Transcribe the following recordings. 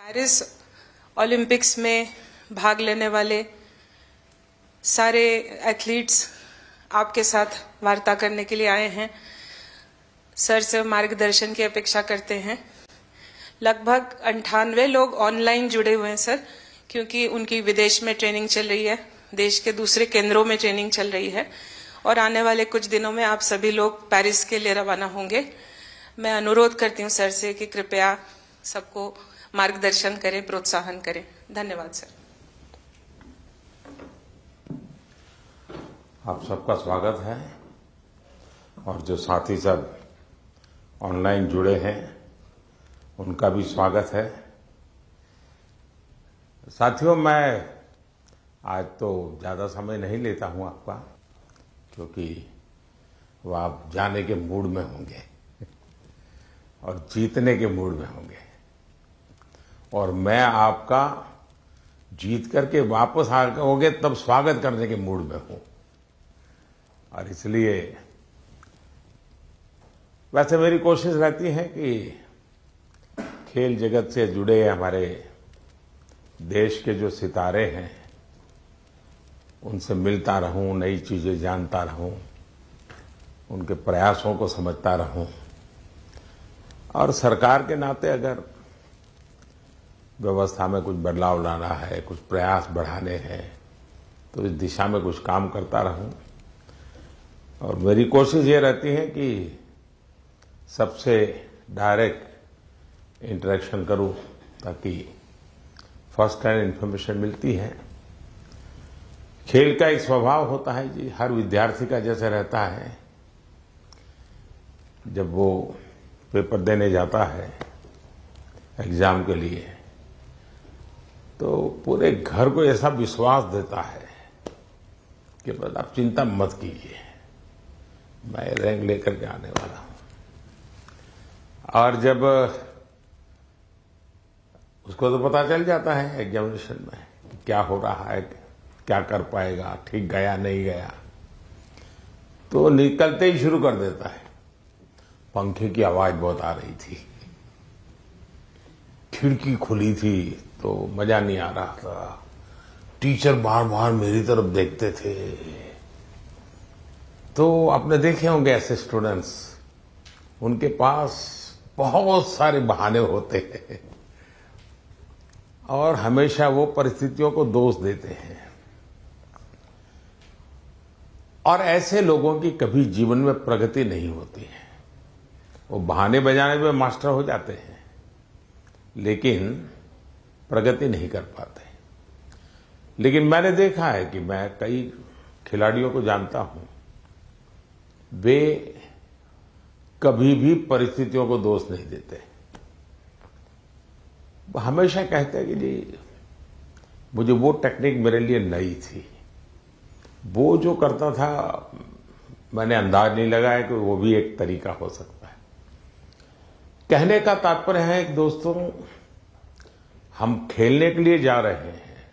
Paris Olympics में भाग लेने वाले सारे एथलीट्स आपके साथ वार्ता करने के लिए आए हैं। सर से मार्गदर्शन की अपेक्षा करते हैं। लगभग 98 लोग ऑनलाइन जुड़े हुए हैं सर, क्योंकि उनकी विदेश में ट्रेनिंग चल रही है, देश के दूसरे केंद्रों में ट्रेनिंग चल रही है और आने वाले कुछ दिनों में आप सभी लोग पेरिस के लिए रवाना होंगे। मैं अनुरोध करती हूँ सर से कि कृपया सबको मार्गदर्शन करें, प्रोत्साहन करें। धन्यवाद सर। आप सबका स्वागत है और जो साथी सब ऑनलाइन जुड़े हैं उनका भी स्वागत है। साथियों, मैं आज तो ज़्यादा समय नहीं लेता हूं आपका, क्योंकि वो आप जाने के मूड में होंगे और जीतने के मूड में होंगे और मैं आपका जीत करके वापस आओगे तब स्वागत करने के मूड में हूं। और इसलिए वैसे मेरी कोशिश रहती है कि खेल जगत से जुड़े हमारे देश के जो सितारे हैं उनसे मिलता रहूं, नई चीजें जानता रहूं, उनके प्रयासों को समझता रहूं और सरकार के नाते अगर व्यवस्था में कुछ बदलाव लाना है, कुछ प्रयास बढ़ाने हैं तो इस दिशा में कुछ काम करता रहूं। और मेरी कोशिश ये रहती है कि सबसे डायरेक्ट इंटरेक्शन करूं, ताकि फर्स्ट हैंड इन्फॉर्मेशन मिलती है। खेल का एक स्वभाव होता है जी, हर विद्यार्थी का जैसे रहता है, जब वो पेपर देने जाता है एग्जाम के लिए तो पूरे घर को ऐसा विश्वास देता है कि बस आप चिंता मत कीजिए, मैं रैंक लेकर के आने वाला हूं। और जब उसको तो पता चल जाता है एग्जामिनेशन में क्या हो रहा है, क्या कर पाएगा, ठीक गया नहीं गया, तो निकलते ही शुरू कर देता है। पंखे की आवाज बहुत आ रही थी, खिड़की खुली थी तो मजा नहीं आ रहा था, टीचर बार बार मेरी तरफ देखते थे। तो आपने देखे होंगे ऐसे स्टूडेंट्स, उनके पास बहुत सारे बहाने होते हैं और हमेशा वो परिस्थितियों को दोष देते हैं। और ऐसे लोगों की कभी जीवन में प्रगति नहीं होती है। वो बहाने बजाने में मास्टर हो जाते हैं लेकिन प्रगति नहीं कर पाते। लेकिन मैंने देखा है कि मैं कई खिलाड़ियों को जानता हूं, वे कभी भी परिस्थितियों को दोष नहीं देते। हमेशा कहते हैं कि जी मुझे वो टेक्निक मेरे लिए नई थी, वो जो करता था मैंने अंदाज नहीं लगाया कि वो भी एक तरीका हो सकता है। कहने का तात्पर्य है कि दोस्तों, हम खेलने के लिए जा रहे हैं,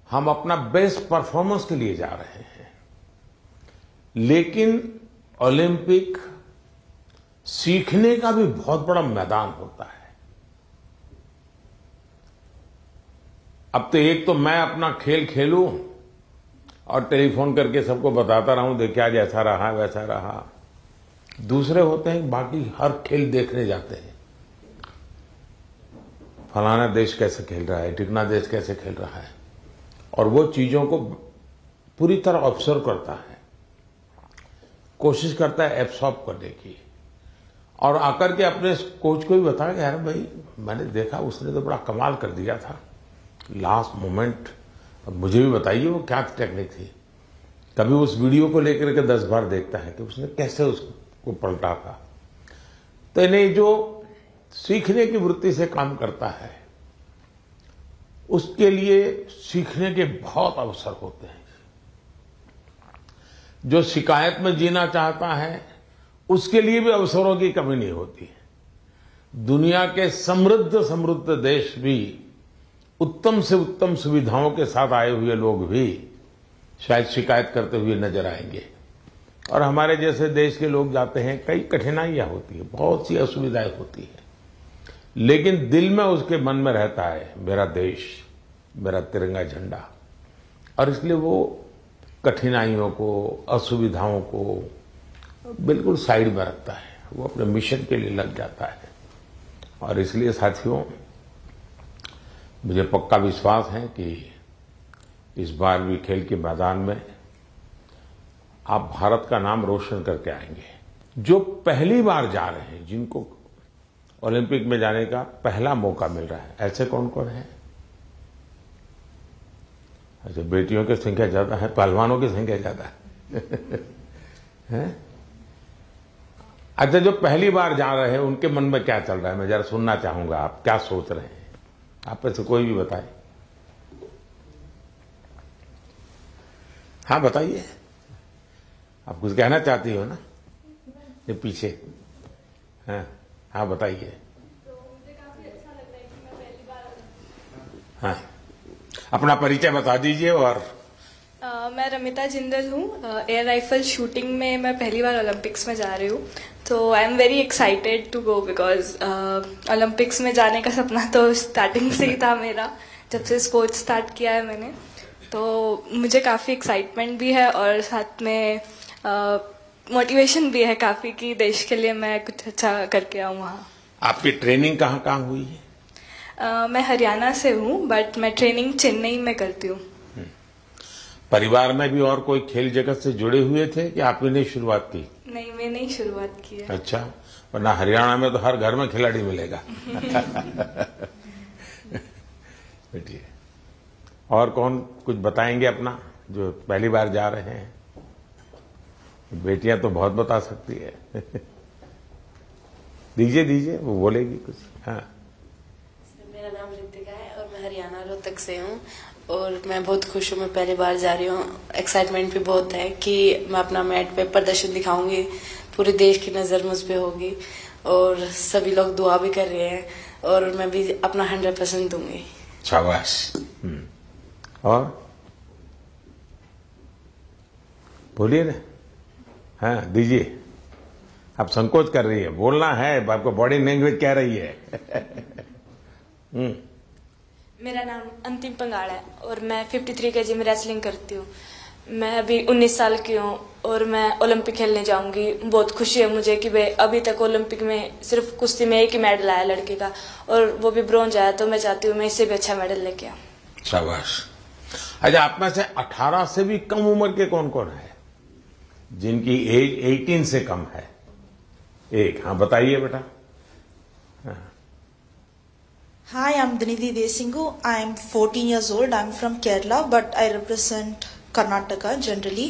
हम अपना बेस्ट परफॉर्मेंस के लिए जा रहे हैं, लेकिन ओलंपिक सीखने का भी बहुत बड़ा मैदान होता है। अब तो एक तो मैं अपना खेल खेलूं और टेलीफोन करके सबको बताता रहूं, देखिए आज ऐसा रहा वैसा रहा। दूसरे होते हैं बाकी हर खेल देखने जाते हैं, फलाना देश कैसे खेल रहा है, ढिकना देश कैसे खेल रहा है, और वो चीजों को पूरी तरह ऑब्जर्व करता है, कोशिश करता है एब्सॉर्ब करने की और आकर के अपने कोच को भी बताया कि यार भाई मैंने देखा उसने तो बड़ा कमाल कर दिया था लास्ट मोमेंट, अब मुझे भी बताइए वो क्या टेक्निक थी। कभी उस वीडियो को लेकर के 10 बार देखता है कि उसने कैसे उसको पलटा था। तो इन्हें जो सीखने की वृत्ति से काम करता है उसके लिए सीखने के बहुत अवसर होते हैं। जो शिकायत में जीना चाहता है उसके लिए भी अवसरों की कमी नहीं होती है। दुनिया के समृद्ध समृद्ध देश भी उत्तम से उत्तम सुविधाओं के साथ आए हुए लोग भी शायद शिकायत करते हुए नजर आएंगे और हमारे जैसे देश के लोग जाते हैं, कई कठिनाइयां होती है, बहुत सी असुविधाएं होती है, लेकिन दिल में उसके मन में रहता है मेरा देश, मेरा तिरंगा झंडा। और इसलिए वो कठिनाइयों को, असुविधाओं को बिल्कुल साइड में रखता है, वो अपने मिशन के लिए लग जाता है। और इसलिए साथियों, मुझे पक्का विश्वास है कि इस बार भी खेल के मैदान में आप भारत का नाम रोशन करके आएंगे। जो पहली बार जा रहे हैं, जिनको ओलंपिक में जाने का पहला मौका मिल रहा है, ऐसे कौन कौन है? अच्छा, बेटियों की संख्या ज्यादा है, पहलवानों की संख्या ज्यादा है? अच्छा, जो पहली बार जा रहे हैं उनके मन में क्या चल रहा है, मैं जरा सुनना चाहूंगा। आप क्या सोच रहे हैं? आप में से कोई भी बताए। हाँ बताइए, आप कुछ कहना चाहती हो ना? ये पीछे। हाँ हाँ बताइए। तो मुझे काफी अच्छा लग रहा है कि मैं पहली बार। हाँ, अपना परिचय बता दीजिए। और मैं रमिता जिंदल हूँ। एयर राइफल शूटिंग में मैं पहली बार ओलंपिक्स में जा रही हूँ, तो I am very excited to go because Olympics में जाने का सपना तो स्टार्टिंग से ही था मेरा, जब से स्पोर्ट्स स्टार्ट किया है मैंने। तो मुझे काफ़ी एक्साइटमेंट भी है और साथ में मोटिवेशन भी है काफ़ी कि देश के लिए मैं कुछ अच्छा करके आऊँ वहाँ। आपकी ट्रेनिंग कहाँ कहाँ हुई है? मैं हरियाणा से हूँ, बट मैं ट्रेनिंग चेन्नई में करती हूँ। परिवार में भी और कोई खेल जगत से जुड़े हुए थे कि आप ही ने शुरुआत की? नहीं, मैंने ही शुरुआत की है। अच्छा, वरना हरियाणा में तो हर घर में खिलाड़ी मिलेगा। बैठिए। और कौन कुछ बताएंगे अपना, जो पहली बार जा रहे हैं? बेटियां तो बहुत बता सकती है। दीजिए, वो बोलेगी कुछ। हाँ। मेरा नाम रितिका है और मैं हरियाणा रोहतक से हूँ और मैं बहुत खुश हूँ, मैं पहली बार जा रही हूँ। एक्साइटमेंट भी बहुत है कि मैं अपना मैट पे प्रदर्शन दिखाऊंगी, पूरे देश की नज़र मुझ पे होगी और सभी लोग दुआ भी कर रहे हैं और मैं भी अपना 100% दूंगी। शाबाश। और बोलिए ना। हाँ दीजिए। आप संकोच कर रही है, बोलना है, आपको बॉडी लैंग्वेज कह रही है। मेरा नाम अंतिम पंगाड़ा है और मैं 53 kg में रेसलिंग करती हूँ। मैं अभी 19 साल की हूँ और मैं ओलंपिक खेलने जाऊंगी। बहुत खुशी है मुझे कि भाई अभी तक ओलंपिक में सिर्फ कुश्ती में एक ही मेडल आया लड़के का और वो भी ब्रॉन्ज आया, तो मैं चाहती हूँ मैं इससे भी अच्छा मेडल लेके आऊँ। शाबाश। अच्छा, आप में से 18 से भी कम उम्र के कौन कौन है जिनकी एज 18 से कम है? एक। हाँ बताइए बेटा। Hi, I'm Dinidhi Desingu. I'm 14 years old. I'm from Kerala, but I represent Karnataka generally.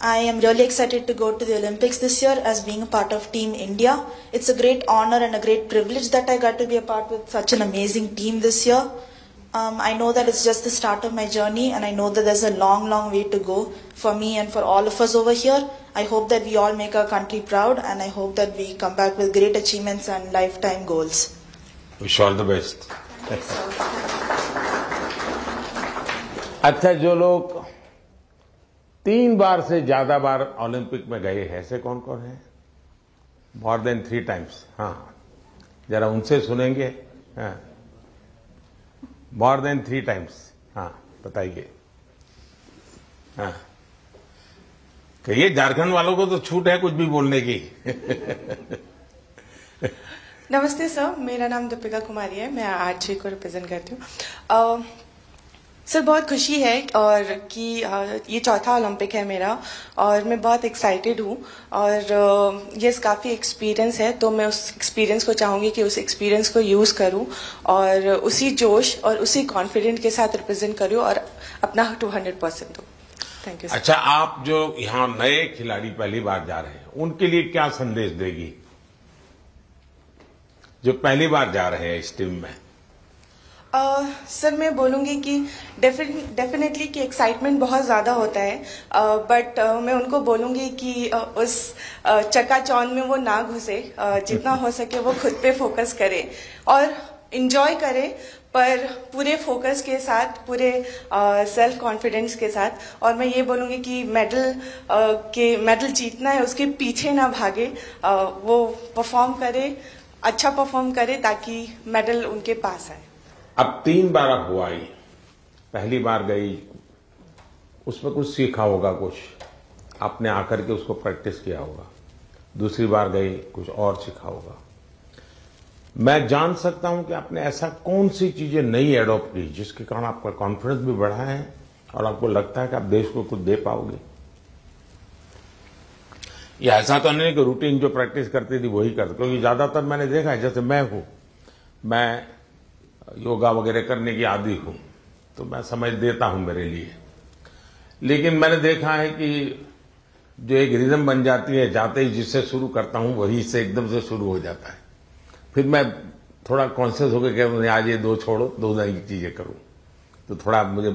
I am really excited to go to the Olympics this year as being a part of Team India. It's a great honor and a great privilege that I got to be a part with such an amazing team this year. I know that it's just the start of my journey and I know that there's a long, long way to go for me and for all of us over here. I hope that we all make our country proud and I hope that we come back with great achievements and lifetime goals. Wish all the best. अच्छा, जो लोग 3 बार से ज्यादा बार Olympic में गए हैं, ऐसे कौन कौन है? More than 3 times। हाँ, जरा उनसे सुनेंगे। हाँ, मोर देन 3 times। हाँ बताइए। हाँ कहिए, झारखंड वालों को तो छूट है कुछ भी बोलने की। नमस्ते सर, मेरा नाम दीपिका कुमारी है, मैं आर्चरी को रिप्रेजेंट करती हूँ। सर बहुत खुशी है और कि ये चौथा ओलंपिक है मेरा और मैं बहुत एक्साइटेड हूँ और ये काफ़ी एक्सपीरियंस है, तो मैं उस एक्सपीरियंस को चाहूँगी कि उस एक्सपीरियंस को यूज़ करूँ और उसी जोश और उसी कॉन्फिडेंट के साथ रिप्रेजेंट करूँ और अपना 200% दूँ। Thank you. अच्छा, आप जो यहाँ नए खिलाड़ी पहली बार जा रहे हैं उनके लिए क्या संदेश देगी, जो पहली बार जा रहे हैं इस टीम में? सर मैं बोलूँगी कि डेफिनेटली कि एक्साइटमेंट बहुत ज़्यादा होता है, बट मैं उनको बोलूँगी कि उस चकाचौंध में वो ना घुसे, जितना हो सके वो खुद पे फोकस करे और इंजॉय करे, पर पूरे फोकस के साथ, पूरे सेल्फ कॉन्फिडेंस के साथ। और मैं ये बोलूँगी कि मेडल जीतना है उसके पीछे ना भागे, वो परफॉर्म करे अच्छा परफॉर्म करे ताकि मेडल उनके पास आए। अब 3 बार आप हुआ ही, पहली बार गई, उसमें कुछ सीखा होगा, कुछ आपने आकर के उसको प्रैक्टिस किया होगा। दूसरी बार गई, कुछ और सीखा होगा। मैं जान सकता हूं कि आपने ऐसा कौन सी चीजें नई एडॉप्ट की जिसके कारण आपका कॉन्फिडेंस भी बढ़ा है और आपको लगता है कि आप देश को कुछ दे पाओगे? या ऐसा तो नहीं कि रूटीन जो प्रैक्टिस करती थी वही करते, क्योंकि ज्यादातर मैंने देखा है, जैसे मैं योगा वगैरह करने की आदी हूं, तो मैं समझ देता हूं मेरे लिए, लेकिन मैंने देखा है कि जो एक रिदम बन जाती है, जाते ही जिससे शुरू करता हूं वही से एकदम से शुरू हो जाता है। फिर मैं थोड़ा कॉन्शियस होकर कहता आज ये 2 छोड़ो, 2 नई चीजें करूं, तो थोड़ा मुझे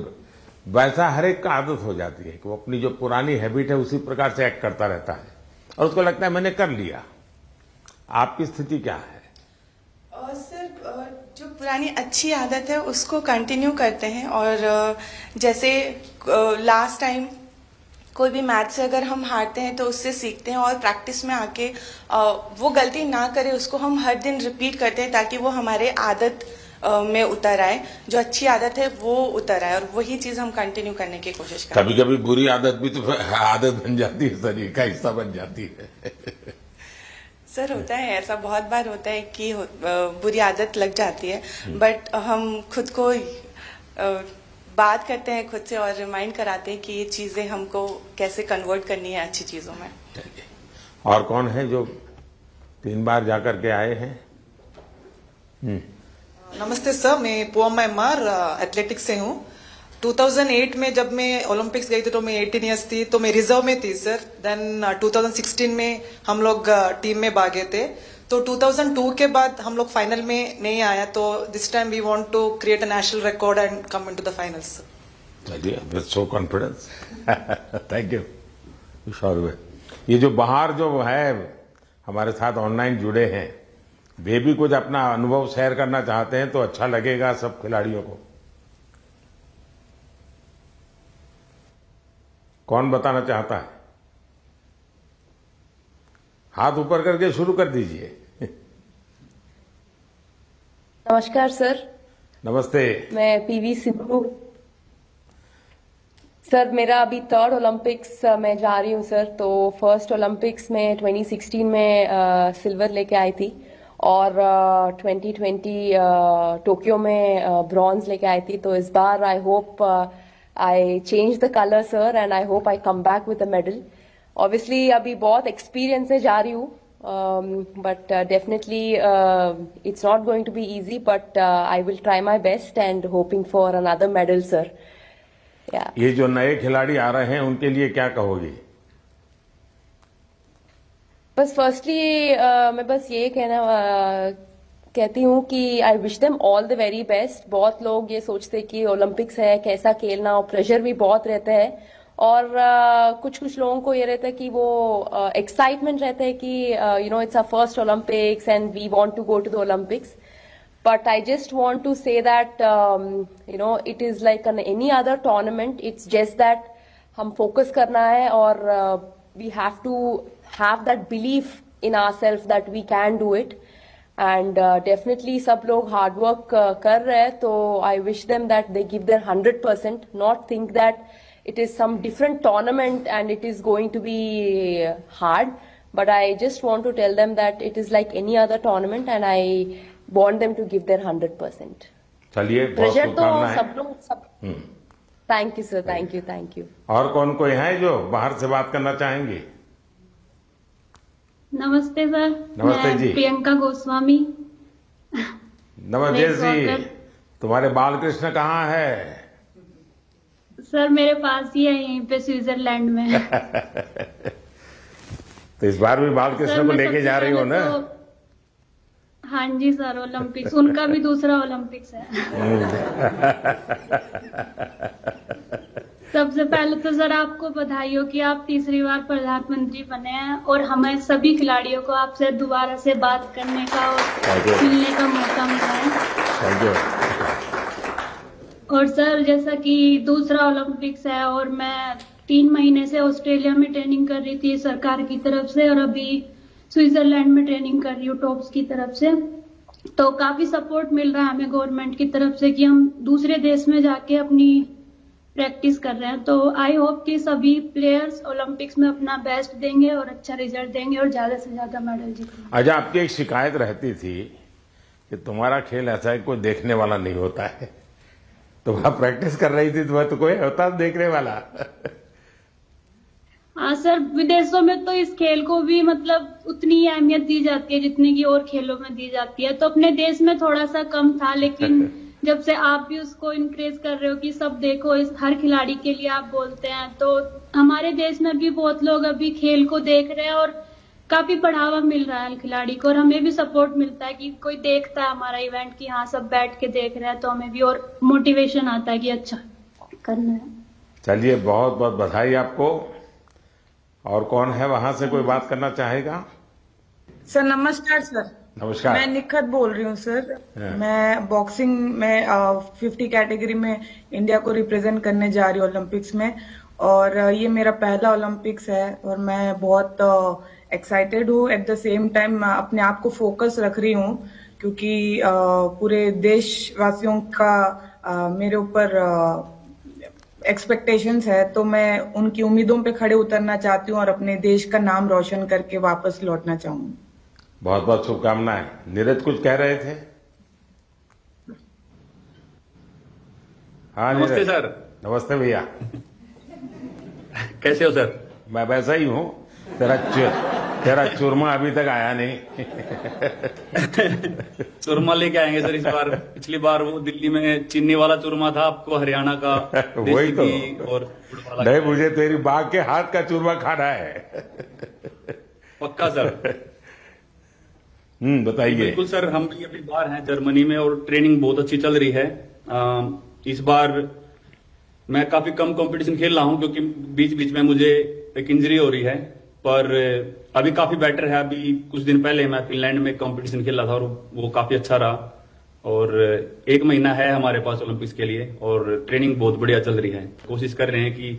वैसा हर एक का आदत हो जाती है कि वो अपनी जो पुरानी हैबिट है उसी प्रकार से एक्ट करता रहता है और उसको लगता है मैंने कर लिया। आपकी स्थिति क्या है? सर, जो पुरानी अच्छी आदत है उसको कंटिन्यू करते हैं, और जैसे लास्ट टाइम कोई भी मैच से अगर हम हारते हैं तो उससे सीखते हैं और प्रैक्टिस में आके वो गलती ना करे उसको हम हर दिन रिपीट करते हैं ताकि वो हमारे आदत में उतर आए, जो अच्छी आदत है वो उतर आए, और वही चीज हम कंटिन्यू करने की कोशिश करते हैं। कभी कभी बुरी आदत भी तो आदत बन जाती है, शरीर का हिस्सा बन जाती है। सर, होता है ऐसा, बहुत बार होता है कि बुरी आदत लग जाती है, बट हम खुद को बात करते हैं खुद से और रिमाइंड कराते हैं कि ये चीजें हमको कैसे कन्वर्ट करनी है अच्छी चीजों में। और कौन है जो 3 बार जाकर के आए हैं? नमस्ते सर, मैं पोअम एमआर एथलेटिक्स से हूँ। 2008 में जब मैं ओलंपिक्स गई थी तो मैं 18 ईयर्स थी, तो मैं रिजर्व में थी सर। देन 2016 में हम लोग टीम में भागे थे, तो 2002 के बाद हम लोग फाइनल में नहीं आया, तो this time we want to create a national record and come into the finals. चलिए, with so confidence, thank you. ये जो बाहर जो है हमारे साथ ऑनलाइन जुड़े हैं, वे भी कुछ अपना अनुभव शेयर करना चाहते हैं तो अच्छा लगेगा सब खिलाड़ियों को। कौन बताना चाहता है? हाथ ऊपर करके शुरू कर दीजिए। नमस्कार सर। नमस्ते। मैं पीवी सिंधु। सर, मेरा अभी 3rd ओलंपिक्स में जा रही हूँ सर। तो फर्स्ट ओलंपिक्स में 2016 में सिल्वर लेके आई थी और 2020 टोक्यो में ब्रॉन्ज लेके आई थी। तो इस बार I hope I change the colour sir, and I hope I come back with a medal. Obviously अभी बहुत एक्सपीरियंस से जा रही हूँ, but definitely it's not going to be easy, but I will try my best and hoping for another medal sir. Yeah. ये जो नए खिलाड़ी आ रहे हैं उनके लिए क्या कहोगी? बस फर्स्टली मैं बस ये कहती हूँ कि आई wish them all the very best. बहुत लोग ये सोचते कि ओलंपिक्स है कैसा खेलना, और प्रेशर भी बहुत रहता है, और कुछ लोगों को ये रहता है कि वो एक्साइटमेंट रहता है कि you know it's a first Olympics and we want to go to the Olympics. But I just want to say that you know it is like any other tournament. It's just that हम focus करना है और we have to have that belief in ourselves that we can do it, and definitely सब लोग hard work कर रहे हैं। तो I wish them that they give their 100%, not think that it is some different tournament and it is going to be hard, but I just want to tell them that it is like any other tournament and I want them to give their 100%. चलिए, बहुत शुभकामनाएं। सब लोग thank you sir, thank you. और कौन कोई है जो बाहर से बात करना चाहेंगे? नमस्ते सर। नमस्ते जी। प्रियंका गोस्वामी। नमस्ते जी। तुम्हारे बालकृष्ण कहाँ है? सर मेरे पास ही है, यहीं पे स्विट्जरलैंड में। तो इस बार भी बालकृष्ण को लेके जा रही हो ना? हाँ जी सर, ओलंपिक्स उनका भी दूसरा ओलंपिक्स है। सबसे पहले तो सर आपको बधाई हो कि आप तीसरी बार प्रधानमंत्री बने हैं और हमें सभी खिलाड़ियों को आपसे दोबारा से बात करने का और मिलने का मौका मिला है। और सर जैसा कि दूसरा ओलंपिक्स है और मैं 3 महीने से ऑस्ट्रेलिया में ट्रेनिंग कर रही थी सरकार की तरफ से, और अभी स्विट्जरलैंड में ट्रेनिंग कर रही हूँ टॉप्स की तरफ से। तो काफी सपोर्ट मिल रहा है हमें गवर्नमेंट की तरफ से कि हम दूसरे देश में जाके अपनी प्रैक्टिस कर रहे हैं। तो आई होप कि सभी प्लेयर्स ओलंपिक्स में अपना बेस्ट देंगे और अच्छा रिजल्ट देंगे और ज्यादा से ज्यादा मेडल जीतेंगे। अच्छा, आपकी एक शिकायत रहती थी कि तुम्हारा खेल ऐसा है कोई देखने वाला नहीं होता है। तुम प्रैक्टिस कर रही थी तो कोई होता देखने वाला? हाँ सर, विदेशों में तो इस खेल को भी मतलब उतनी ही अहमियत दी जाती है जितनी की और खेलों में दी जाती है। तो अपने देश में थोड़ा सा कम था, लेकिन जब से आप भी उसको इनक्रेज कर रहे हो कि सब देखो, इस हर खिलाड़ी के लिए आप बोलते हैं, तो हमारे देश में भी बहुत लोग अभी खेल को देख रहे हैं और काफी बढ़ावा मिल रहा है खिलाड़ी को। और हमें भी सपोर्ट मिलता है कि कोई देखता है हमारा इवेंट कि हाँ सब बैठ के देख रहे हैं, तो हमें भी और मोटिवेशन आता है कि अच्छा करना है। चलिए, बहुत बहुत बधाई आपको। और कौन है वहां से कोई बात करना चाहेगा? सर नमस्कार। सर नमस्कार, मैं निखत बोल रही हूँ सर। मैं बॉक्सिंग में 50 कैटेगरी में इंडिया को रिप्रेजेंट करने जा रही हूँ ओलंपिक्स में, और ये मेरा पहला ओलंपिक्स है और मैं बहुत एक्साइटेड हूँ। एट द सेम टाइम अपने आप को फोकस रख रही हूँ क्योंकि पूरे देशवासियों का मेरे ऊपर एक्सपेक्टेशंस है, तो मैं उनकी उम्मीदों पे खड़े उतरना चाहती हूँ और अपने देश का नाम रोशन करके वापस लौटना चाहूंगी। बहुत बहुत शुभकामनाएं। नीरज कुछ कह रहे थे? हाँ नमस्ते सर। नमस्ते भैया। कैसे हो सर? मैं वैसा ही हूँ। तेरा चूरमा अभी तक आया नहीं। चूरमा लेके आएंगे सर इस बार। पिछली बार वो दिल्ली में चीनी वाला चूरमा था, आपको हरियाणा का वही तो। और नहीं, मुझे तेरी बाघ के हाथ का चूरमा खाना है। पक्का सर। बताइए। बिल्कुल सर, हम भी अभी बाहर हैं जर्मनी में और ट्रेनिंग बहुत अच्छी चल रही है। इस बार मैं काफी कम कंपटीशन खेल रहा हूं क्योंकि बीच बीच में मुझे एक इंजरी हो रही है, पर अभी काफी बेटर है। अभी कुछ दिन पहले मैं फिनलैंड में कंपटीशन खेल रहा था और वो काफी अच्छा रहा। और 1 महीना है हमारे पास ओलंपिक्स के लिए और ट्रेनिंग बहुत बढ़िया चल रही है। कोशिश कर रहे हैं कि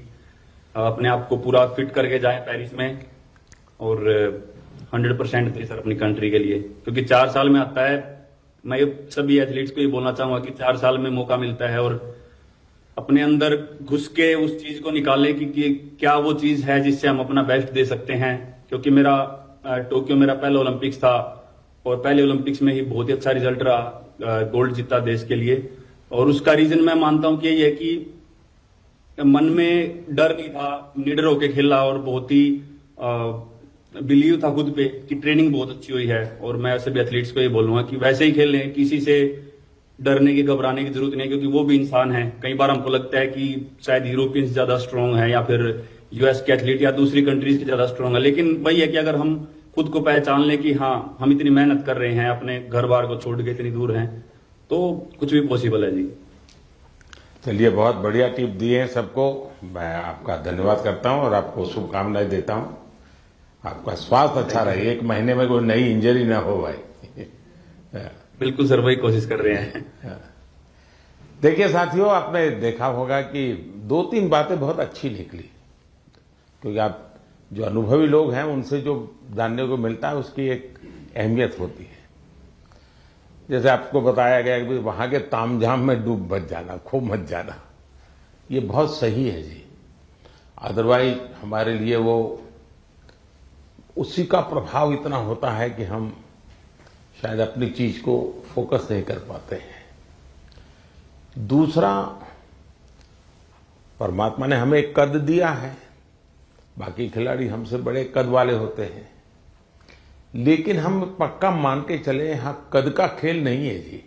अपने आप को पूरा फिट करके जाएं पेरिस में और 100% दे सर अपनी कंट्री के लिए, क्योंकि 4 साल में आता है। मैं सभी एथलीट्स को ये बोलना चाहूंगा कि 4 साल में मौका मिलता है और अपने अंदर घुस के उस चीज को निकालें कि क्या वो चीज है जिससे हम अपना बेस्ट दे सकते हैं। क्योंकि मेरा टोक्यो मेरा पहला ओलंपिक्स था और पहले ओलंपिक्स में ही बहुत ही अच्छा रिजल्ट रहा, गोल्ड जीता देश के लिए। और उसका रीजन मैं मानता हूं कि ये है कि मन में डर नहीं था, निडर होके खेला और बहुत ही बिलीव था खुद पे कि ट्रेनिंग बहुत अच्छी हुई है। और मैं सभी एथलीट्स को ये बोलूंगा कि वैसे ही खेलें, किसी से डरने की घबराने की जरूरत नहीं, क्योंकि वो भी इंसान है। कई बार हमको लगता है कि शायद यूरोपियंस ज्यादा स्ट्रांग है या फिर यूएस के एथलीट या दूसरी कंट्रीज के ज्यादा स्ट्रांग है, लेकिन वही है कि अगर हम खुद को पहचान लें कि हाँ हम इतनी मेहनत कर रहे हैं, अपने घर बार को छोड़ के इतनी दूर हैं, तो कुछ भी पॉसिबल है जी। चलिए, बहुत बढ़िया टिप दिए हैं सबको। मैं आपका धन्यवाद करता हूं और आपको शुभकामनाएं देता हूं। आपका स्वास्थ्य अच्छा रहे, 1 महीने में कोई नई इंजरी ना हो भाई। बिल्कुल सर, वही कोशिश कर रहे हैं। देखिए साथियों, आपने देखा होगा कि 2-3 बातें बहुत अच्छी निकली, क्योंकि आप जो अनुभवी लोग हैं उनसे जो जानने को मिलता है उसकी एक अहमियत होती है। जैसे आपको बताया गया कि वहां के तामझाम में डूब मत जाना, खो मत जाना, ये बहुत सही है जी। अदरवाइज हमारे लिए वो उसी का प्रभाव इतना होता है कि हम शायद अपनी चीज को फोकस नहीं कर पाते हैं। दूसरा, परमात्मा ने हमें एक कद दिया है, बाकी खिलाड़ी हमसे बड़े कद वाले होते हैं, लेकिन हम पक्का मान के चले यहां कद का खेल नहीं है जी।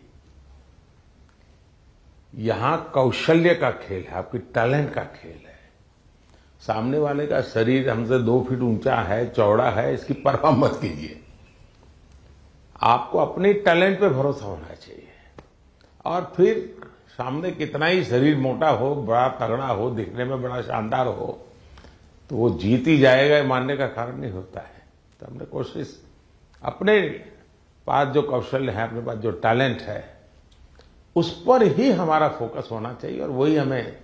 यहां कौशल्य का खेल है, आपकी टैलेंट का खेल है। सामने वाले का शरीर हमसे 2 फीट ऊंचा है, चौड़ा है, इसकी परवाह मत कीजिए। आपको अपने टैलेंट पे भरोसा होना चाहिए। और फिर सामने कितना ही शरीर मोटा हो, बड़ा तगड़ा हो, दिखने में बड़ा शानदार हो, तो वो जीत ही जाएगा मानने का कारण नहीं होता है। तो हमने कोशिश, अपने पास जो कौशल्य है, अपने पास जो टैलेंट है, उस पर ही हमारा फोकस होना चाहिए और वही हमें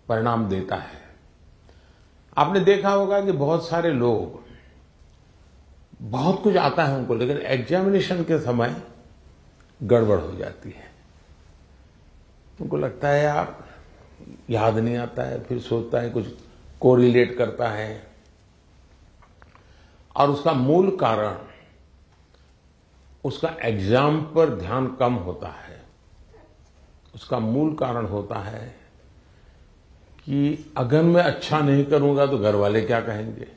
परिणाम देता है। आपने देखा होगा कि बहुत सारे लोग बहुत कुछ आता है उनको, लेकिन एग्जामिनेशन के समय गड़बड़ हो जाती है। उनको लगता है यार याद नहीं आता है, फिर सोचता है कुछ कोरिलेट करता है, और उसका मूल कारण उसका एग्जाम पर ध्यान कम होता है। उसका मूल कारण होता है कि अगर मैं अच्छा नहीं करूंगा तो घर वाले क्या कहेंगे,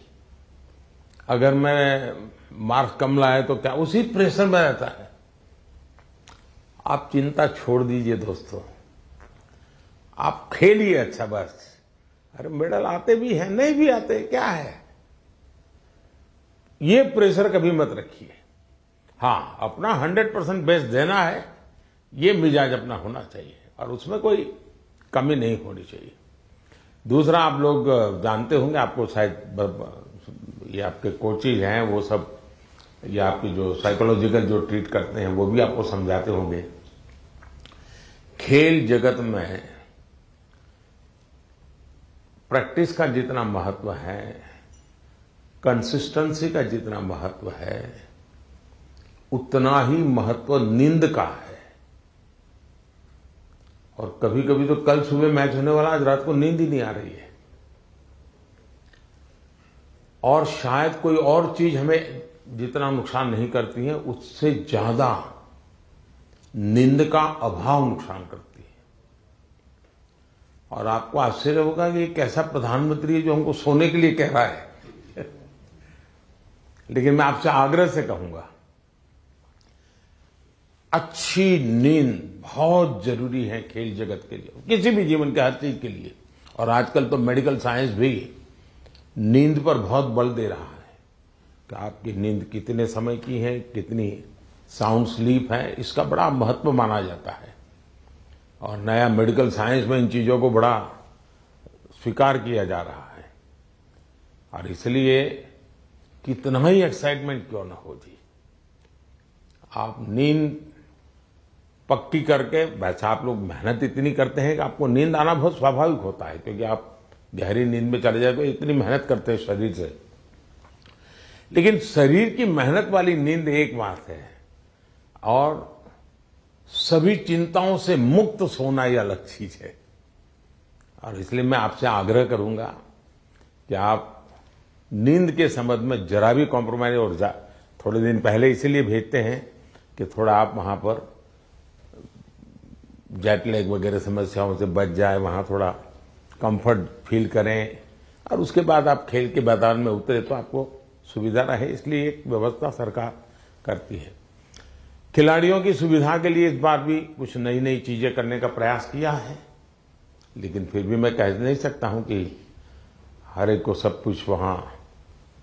अगर मैं मार्क्स कम लाए तो क्या, उसी प्रेशर में रहता है। आप चिंता छोड़ दीजिए दोस्तों, आप खेलिए अच्छा बस। अरे मेडल आते भी हैं, नहीं भी आते, क्या है, ये प्रेशर कभी मत रखिए। हाँ, अपना 100% बेस्ट देना है, ये मिजाज अपना होना चाहिए और उसमें कोई कमी नहीं होनी चाहिए। दूसरा, आप लोग जानते होंगे, आपको शायद ये आपके कोचेज हैं वो सब, या आपकी जो साइकोलॉजिकल जो ट्रीट करते हैं वो भी आपको समझाते होंगे। खेल जगत में प्रैक्टिस का जितना महत्व है, कंसिस्टेंसी का जितना महत्व है, उतना ही महत्व नींद का है। और कभी कभी तो कल सुबह मैच होने वाला, आज रात को नींद ही नहीं आ रही है। और शायद कोई और चीज हमें जितना नुकसान नहीं करती है, उससे ज्यादा नींद का अभाव नुकसान करती है। और आपको आश्चर्य होगा कि एक ऐसा प्रधानमंत्री है जो हमको सोने के लिए कह रहा है लेकिन मैं आपसे आग्रह से कहूंगा, अच्छी नींद बहुत जरूरी है खेल जगत के लिए, किसी भी जीवन के हर चीज के लिए। और आजकल तो मेडिकल साइंस भी नींद पर बहुत बल दे रहा है कि आपकी नींद कितने समय की है, कितनी साउंड स्लीप है, इसका बड़ा महत्व माना जाता है। और नया मेडिकल साइंस में इन चीजों को बड़ा स्वीकार किया जा रहा है। और इसलिए कितना ही एक्साइटमेंट क्यों ना हो जी, आप नींद पक्की करके, वैसे आप लोग मेहनत इतनी करते हैं कि आपको नींद आना बहुत स्वाभाविक होता है, क्योंकि आप गहरी नींद में चले जाए तो इतनी मेहनत करते हैं शरीर से। लेकिन शरीर की मेहनत वाली नींद एक बात है, और सभी चिंताओं से मुक्त सोना ये अलग चीज है। और इसलिए मैं आपसे आग्रह करूंगा कि आप नींद के संबंध में जरा भी कॉम्प्रोमाइज, और थोड़े दिन पहले इसीलिए भेजते हैं कि थोड़ा आप वहां पर जेट लैग वगैरह समस्याओं से बच जाए, वहां थोड़ा कंफर्ट फील करें, और उसके बाद आप खेल के मैदान में उतरे तो आपको सुविधा रहे। इसलिए एक व्यवस्था सरकार करती है। खिलाड़ियों की सुविधा के लिए इस बार भी कुछ नई नई चीजें करने का प्रयास किया है, लेकिन फिर भी मैं कह नहीं सकता हूं कि हर एक को सब कुछ वहां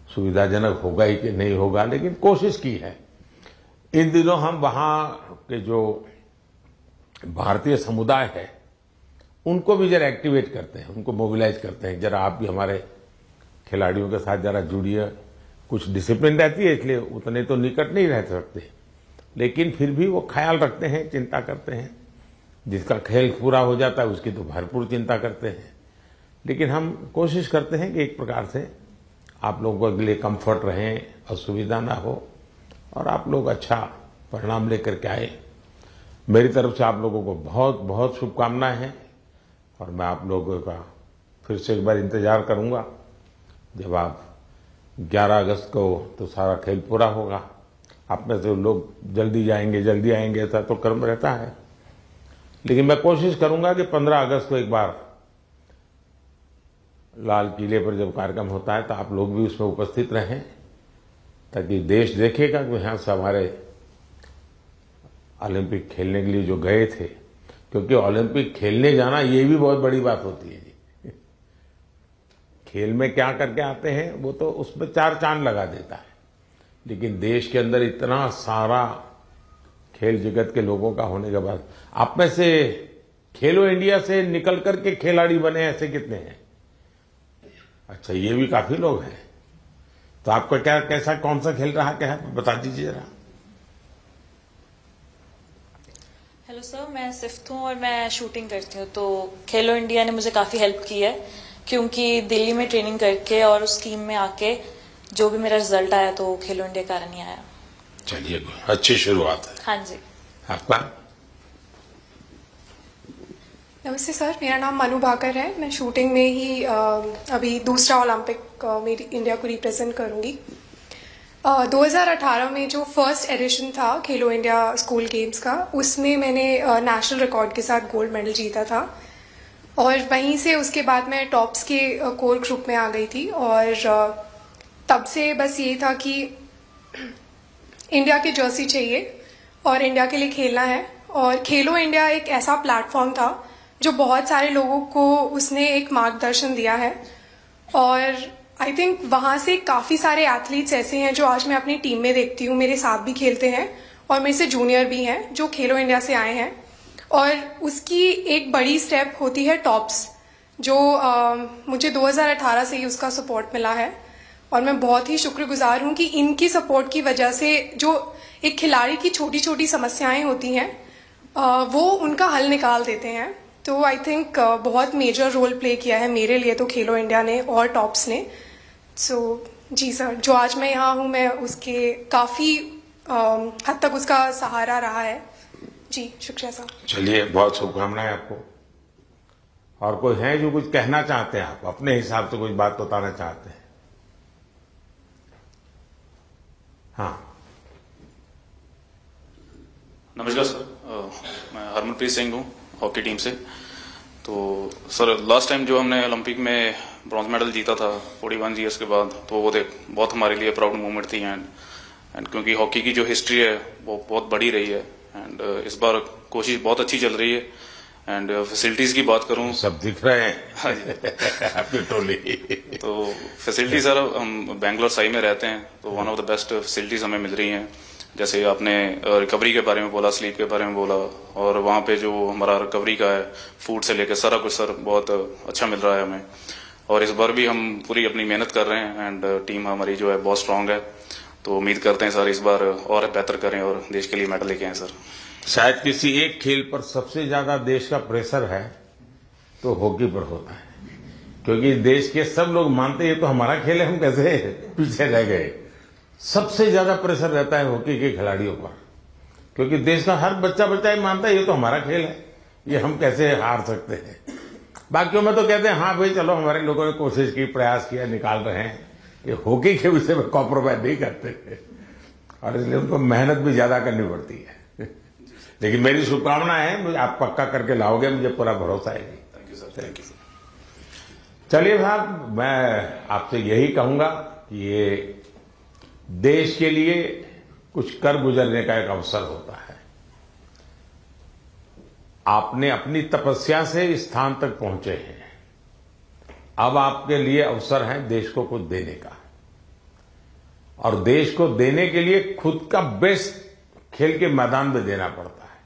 सुविधाजनक होगा ही कि नहीं होगा, लेकिन कोशिश की है। इन दिनों हम वहां के जो भारतीय समुदाय है उनको भी जरा एक्टिवेट करते हैं, उनको मोबिलाइज करते हैं, जरा आप भी हमारे खिलाड़ियों के साथ जरा जुड़िए। कुछ डिसिप्लिन रहती है, इसलिए उतने तो निकट नहीं रह सकते, लेकिन फिर भी वो ख्याल रखते हैं, चिंता करते हैं। जिसका खेल पूरा हो जाता है उसकी तो भरपूर चिंता करते हैं। लेकिन हम कोशिश करते हैं कि एक प्रकार से आप लोगों के लिए कंफर्ट रहें, असुविधा ना हो, और आप लोग अच्छा परिणाम लेकर के आए। मेरी तरफ से आप लोगों को बहुत बहुत शुभकामनाएं हैं, और मैं आप लोगों का फिर से एक बार इंतजार करूंगा जब आप 11 अगस्त को तो सारा खेल पूरा होगा। आप में से लोग जल्दी जाएंगे, जल्दी आएंगे, ऐसा तो क्रम रहता है, लेकिन मैं कोशिश करूंगा कि 15 अगस्त को एक बार लाल किले पर जब कार्यक्रम होता है तो आप लोग भी उसमें उपस्थित रहें, ताकि देश देखेगा कि यहां से हमारे ओलंपिक खेलने के लिए जो गए थे, क्योंकि ओलंपिक खेलने जाना ये भी बहुत बड़ी बात होती है जी। खेल में क्या करके आते हैं वो तो उसमें 4 चांद लगा देता है, लेकिन देश के अंदर इतना सारा खेल जगत के लोगों का होने के बाद आप में से खेलो इंडिया से निकल करके खिलाड़ी बने ऐसे कितने हैं? अच्छा, ये भी काफी लोग हैं। तो आपका क्या, कैसा, कौन सा खेल रहा क्या है, बता दीजिए जरा। हेलो सर, मैं सिफ्थ हूँ और मैं शूटिंग करती हूँ। तो खेलो इंडिया ने मुझे काफ़ी हेल्प की है, क्योंकि दिल्ली में ट्रेनिंग करके और उस टीम में आके जो भी मेरा रिजल्ट आया तो खेलो इंडिया कारण ही आया। चलिए, अच्छी शुरुआत है। हाँ जी। आपका? नमस्ते सर, मेरा नाम मनु भाकर है। मैं शूटिंग में ही अभी दूसरा ओलंपिक मेरी इंडिया को रिप्रेजेंट करूंगी। 2018 में जो फर्स्ट एडिशन था खेलो इंडिया स्कूल गेम्स का, उसमें मैंने नेशनल रिकॉर्ड के साथ गोल्ड मेडल जीता था और वहीं से उसके बाद मैं टॉप्स के कोर ग्रुप में आ गई थी और तब से बस ये था कि इंडिया की जर्सी चाहिए और इंडिया के लिए खेलना है। और खेलो इंडिया एक ऐसा प्लेटफॉर्म था जो बहुत सारे लोगों को उसने एक मार्गदर्शन दिया है और आई थिंक वहाँ से काफ़ी सारे एथलीट्स ऐसे हैं जो आज मैं अपनी टीम में देखती हूँ, मेरे साथ भी खेलते हैं और मेरे से जूनियर भी हैं जो खेलो इंडिया से आए हैं। और उसकी एक बड़ी स्टेप होती है टॉप्स, जो मुझे 2018 से ही उसका सपोर्ट मिला है और मैं बहुत ही शुक्रगुजार हूँ कि इनकी सपोर्ट की वजह से जो एक खिलाड़ी की छोटी छोटी समस्याएं होती हैं वो उनका हल निकाल देते हैं। तो आई थिंक बहुत मेजर रोल प्ले किया है मेरे लिए तो खेलो इंडिया ने और टॉप्स ने। सो जी सर, जो आज मैं यहाँ हूँ मैं उसके काफ़ी हद तक उसका सहारा रहा है। जी शुक्रिया सर। चलिए, बहुत शुभकामनाएं आपको। और कोई है जो कुछ कहना चाहते हैं, आप अपने हिसाब से कुछ बात बताना चाहते हैं? हाँ, नमस्कार सर, मैं हरमनप्रीत सिंह हूँ हॉकी टीम से। तो सर, लास्ट टाइम जो हमने ओलंपिक में ब्रॉन्ज मेडल जीता था 41 ईयर्स के बाद, तो वो बहुत हमारे लिए प्राउड मोमेंट थी। एंड क्योंकि हॉकी की जो हिस्ट्री है वो बहुत बड़ी रही है एंड इस बार कोशिश बहुत अच्छी चल रही है। एंड फैसिलिटीज की बात करूं, सब दिख रहे हैं आपकी टोली। तो फैसिलिटी सर, हम बेंगलोर साई में रहते हैं तो one of the best facilities हमें मिल रही हैं। जैसे आपने रिकवरी के बारे में बोला, स्लीप के बारे में बोला, और वहाँ पे जो हमारा रिकवरी का है, फूड से लेकर सारा कुछ सर बहुत अच्छा मिल रहा है हमें। और इस बार भी हम पूरी अपनी मेहनत कर रहे हैं एंड टीम हमारी जो है बहुत स्ट्रांग है। तो उम्मीद करते हैं सर इस बार और बेहतर करें और देश के लिए मेडल लेके आए सर। शायद किसी एक खेल पर सबसे ज्यादा देश का प्रेशर है तो हॉकी पर होता है, क्योंकि देश के सब लोग मानते हैं तो हमारा खेल है, हम कैसे पीछे रह गए। सबसे ज्यादा प्रेशर रहता है हॉकी के खिलाड़ियों पर, क्योंकि देश का हर बच्चा ही मानता है ये तो हमारा खेल है, ये हम कैसे हार सकते हैं। बाकियों में तो कहते हैं हाँ भाई चलो हमारे लोगों ने कोशिश की, प्रयास किया, निकाल रहे हैं। ये हॉकी के विषय में कॉम्प्रोमाइज नहीं करते और इसलिए उनको मेहनत भी ज्यादा करनी पड़ती है। लेकिन मेरी शुभकामना है, आप पक्का करके लाओगे, मुझे पूरा भरोसा है। Thank you sir. Thank you. चलिए साहब, मैं आपसे यही कहूंगा कि ये देश के लिए कुछ कर गुजरने का एक अवसर होता है। आपने अपनी तपस्या से इस स्थान तक पहुंचे हैं, अब आपके लिए अवसर है देश को कुछ देने का। और देश को देने के लिए खुद का बेस्ट खेल के मैदान में देना पड़ता है।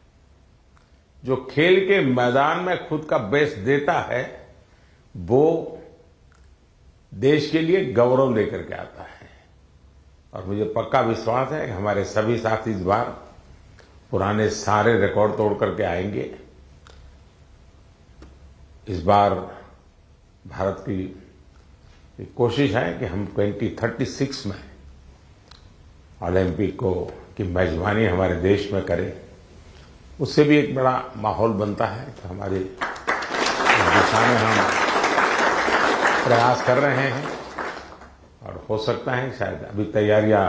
जो खेल के मैदान में खुद का बेस्ट देता है वो देश के लिए गौरव लेकर के आता है। और मुझे पक्का विश्वास है कि हमारे सभी साथी इस बार पुराने सारे रिकॉर्ड तोड़ करके आएंगे। इस बार भारत की कोशिश है कि हम 2036 में ओलंपिक की मेजबानी हमारे देश में करें। उससे भी एक बड़ा माहौल बनता है। तो हमारी दिशा में हम प्रयास कर रहे हैं और हो सकता है शायद अभी तैयारियां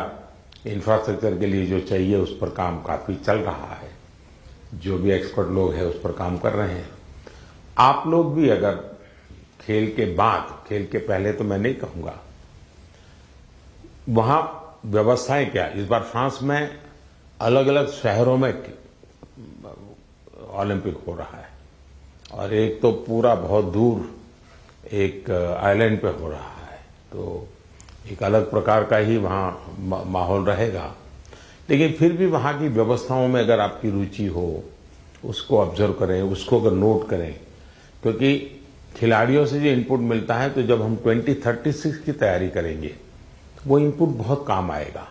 इंफ्रास्ट्रक्चर के लिए जो चाहिए उस पर काम काफी चल रहा है। जो भी एक्सपर्ट लोग हैं उस पर काम कर रहे हैं। आप लोग भी अगर खेल के बाद, खेल के पहले तो मैं नहीं कहूंगा, वहां व्यवस्थाएं क्या, इस बार फ्रांस में अलग अलग शहरों में ओलंपिक हो रहा है और एक तो पूरा बहुत दूर एक आइलैंड पे हो रहा है, तो एक अलग प्रकार का ही वहां माहौल रहेगा। लेकिन फिर भी वहां की व्यवस्थाओं में अगर आपकी रुचि हो, उसको ऑब्जर्व करें, उसको अगर नोट करें, क्योंकि खिलाड़ियों से जो इनपुट मिलता है तो जब हम 2036 की तैयारी करेंगे वो इनपुट बहुत काम आएगा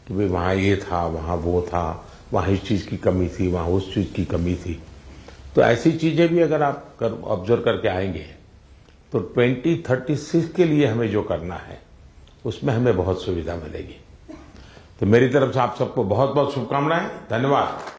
कि भाई वहां ये था, वहां वो था, वहां इस चीज की कमी थी, वहां उस चीज की कमी थी। तो ऐसी चीजें भी अगर आप ऑब्जर्व करके आएंगे तो 2036 के लिए हमें जो करना है उसमें हमें बहुत सुविधा मिलेगी। तो मेरी तरफ से आप सबको बहुत बहुत शुभकामनाएं, धन्यवाद।